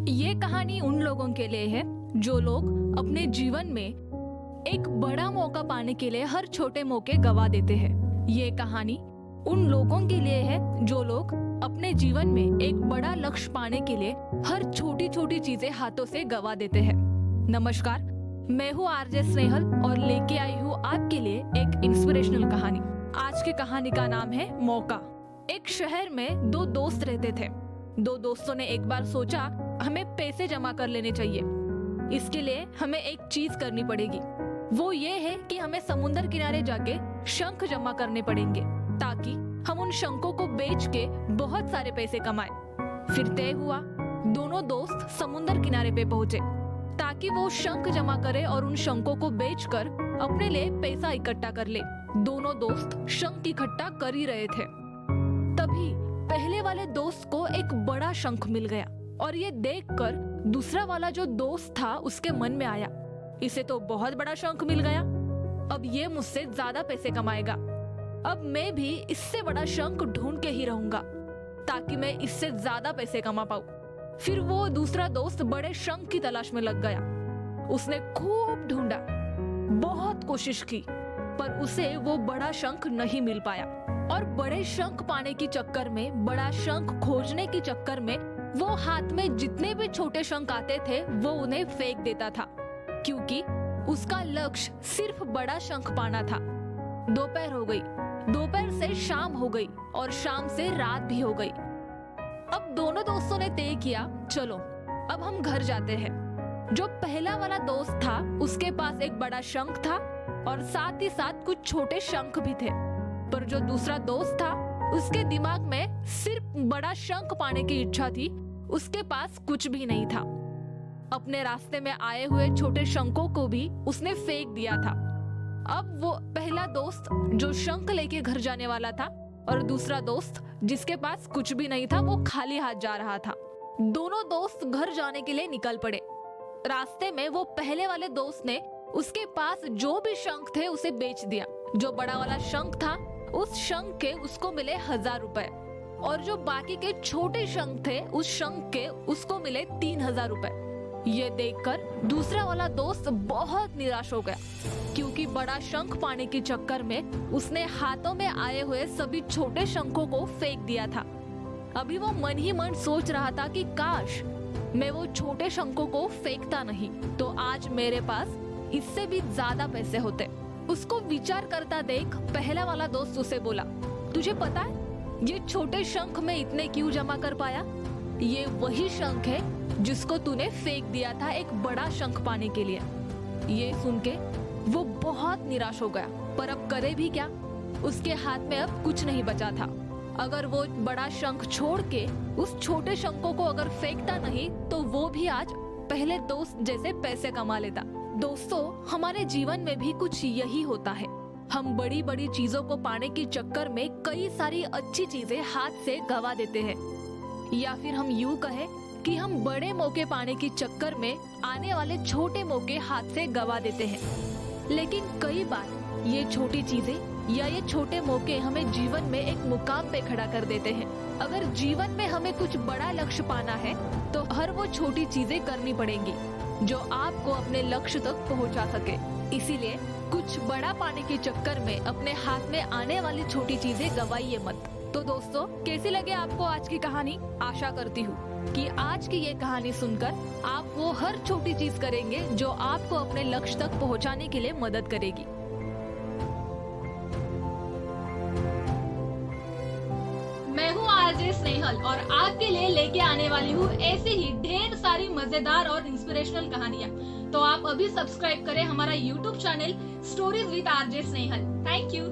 ये कहानी उन लोगों के लिए है जो लोग अपने जीवन में एक बड़ा मौका पाने के लिए हर छोटे मौके गवा देते हैं। ये कहानी उन लोगों के लिए है जो लोग अपने जीवन में एक बड़ा लक्ष्य पाने के लिए हर छोटी छोटी चीजें हाथों से गवा देते हैं। नमस्कार, मैं हूँ आरजे स्नेहल और लेके आई हूँ आपके लिए एक इंस्पिरेशनल कहानी। आज की कहानी का नाम है मौका। एक शहर में दो दोस्त रहते थे। दो दोस्तों ने एक बार सोचा हमें पैसे जमा कर लेने चाहिए। इसके लिए हमें एक चीज करनी पड़ेगी, वो ये है कि हमें समुद्र किनारे जाके शंख जमा करने पड़ेंगे ताकि हम उन शंखों को बेच के बहुत सारे पैसे कमाए। फिर तय हुआ, दोनों दोस्त समुद्र किनारे पे पहुंचे ताकि वो शंख जमा करे और उन शंखों को बेचकर अपने लिए पैसा इकट्ठा कर ले। दोनों दोस्त शंख इकट्ठा कर ही रहे थे, तभी पहले वाले दोस्त को एक बड़ा शंख मिल गया और ये देखकर दूसरा वाला जो दोस्त था उसके मन में आया, इसे तो बहुत बड़ा शंख मिल गया, अब ये मुझसे ज्यादा पैसे कमाएगा। अब मैं भी इससे बड़ा शंख ढूंढ के ही रहूंगा ताकि मैं इससे ज्यादा पैसे कमा पाऊं। फिर वो दूसरा दोस्त बड़े शंख की तलाश में लग गया। उसने खूब ढूंढा, बहुत कोशिश की, पर उसे वो बड़ा शंख नहीं मिल पाया। और बड़े शंख पाने की चक्कर में, बड़ा शंख खोजने की चक्कर में वो हाथ में जितने भी छोटे शंख आते थे वो उन्हें फेंक देता था, क्योंकि उसका लक्ष्य सिर्फ बड़ा शंख पाना था। दोपहर हो गई, दोपहर से शाम हो गई और शाम से रात भी हो गई। अब दोनों दोस्तों ने तय किया, चलो अब हम घर जाते हैं। जो पहला वाला दोस्त था उसके पास एक बड़ा शंख था और साथ ही साथ कुछ छोटे शंख भी थे, पर जो दूसरा दोस्त था उसके दिमाग में सिर्फ बड़ा शंख पाने की इच्छा थी, उसके पास कुछ भी नहीं था। अपने रास्ते में आए हुए छोटे शंखों को भी उसने फेंक दिया था। अब वो पहला दोस्त जो शंख लेके घर जाने वाला था और दूसरा दोस्त जिसके पास कुछ भी नहीं था, वो खाली हाथ जा रहा था। दोनों दोस्त घर जाने के लिए निकल पड़े। रास्ते में वो पहले वाले दोस्त ने उसके पास जो भी शंख थे उसे बेच दिया। जो बड़ा वाला शंख था उस शंख के उसको मिले 1000 रुपए और जो बाकी के छोटे शंख थे उस शंख के उसको मिले 3000 रुपए। ये देखकर दूसरा वाला दोस्त बहुत निराश हो गया, क्योंकि बड़ा शंख पाने के चक्कर में उसने हाथों में आए हुए सभी छोटे शंखों को फेंक दिया था। अभी वो मन ही मन सोच रहा था कि काश मैं वो छोटे शंखों को फेंकता नहीं तो आज मेरे पास इससे भी ज्यादा पैसे होते। उसको विचार करता देख पहला वाला दोस्त उसे बोला, तुझे पता है ये छोटे शंख में इतने क्यों जमा कर पाया? ये वही शंख है जिसको तूने फेंक दिया था एक बड़ा शंख पाने के लिए। ये सुन के वो बहुत निराश हो गया, पर अब करे भी क्या? उसके हाथ में अब कुछ नहीं बचा था। अगर वो बड़ा शंख छोड़ के उस छोटे शंखों को अगर फेंकता नहीं तो वो भी आज पहले दोस्त जैसे पैसे कमा लेता। दोस्तों, हमारे जीवन में भी कुछ यही होता है। हम बड़ी बड़ी चीजों को पाने के चक्कर में कई सारी अच्छी चीजें हाथ से गवा देते हैं, या फिर हम यूं कहें कि हम बड़े मौके पाने के चक्कर में आने वाले छोटे मौके हाथ से गवा देते हैं। लेकिन कई बार ये छोटी चीजें या ये छोटे मौके हमें जीवन में एक मुकाम पे खड़ा कर देते हैं। अगर जीवन में हमें कुछ बड़ा लक्ष्य पाना है तो हर वो छोटी चीजें करनी पड़ेंगी जो आपको अपने लक्ष्य तक पहुंचा सके। इसीलिए कुछ बड़ा पाने के चक्कर में अपने हाथ में आने वाली छोटी चीजें गवाइए मत। तो दोस्तों, कैसी लगे आपको आज की कहानी? आशा करती हूँ कि आज की ये कहानी सुनकर आप वो हर छोटी चीज करेंगे जो आपको अपने लक्ष्य तक पहुँचाने के लिए मदद करेगी। मैं हूँ आरजे स्नेहल और आपके लिए लेके आने वाली हूँ ऐसी ही ढेर सारी मजेदार और इंस्पिरेशनल कहानियाँ। तो आप अभी सब्सक्राइब करें हमारा YouTube channel stories with RJ Snehal. Thank you.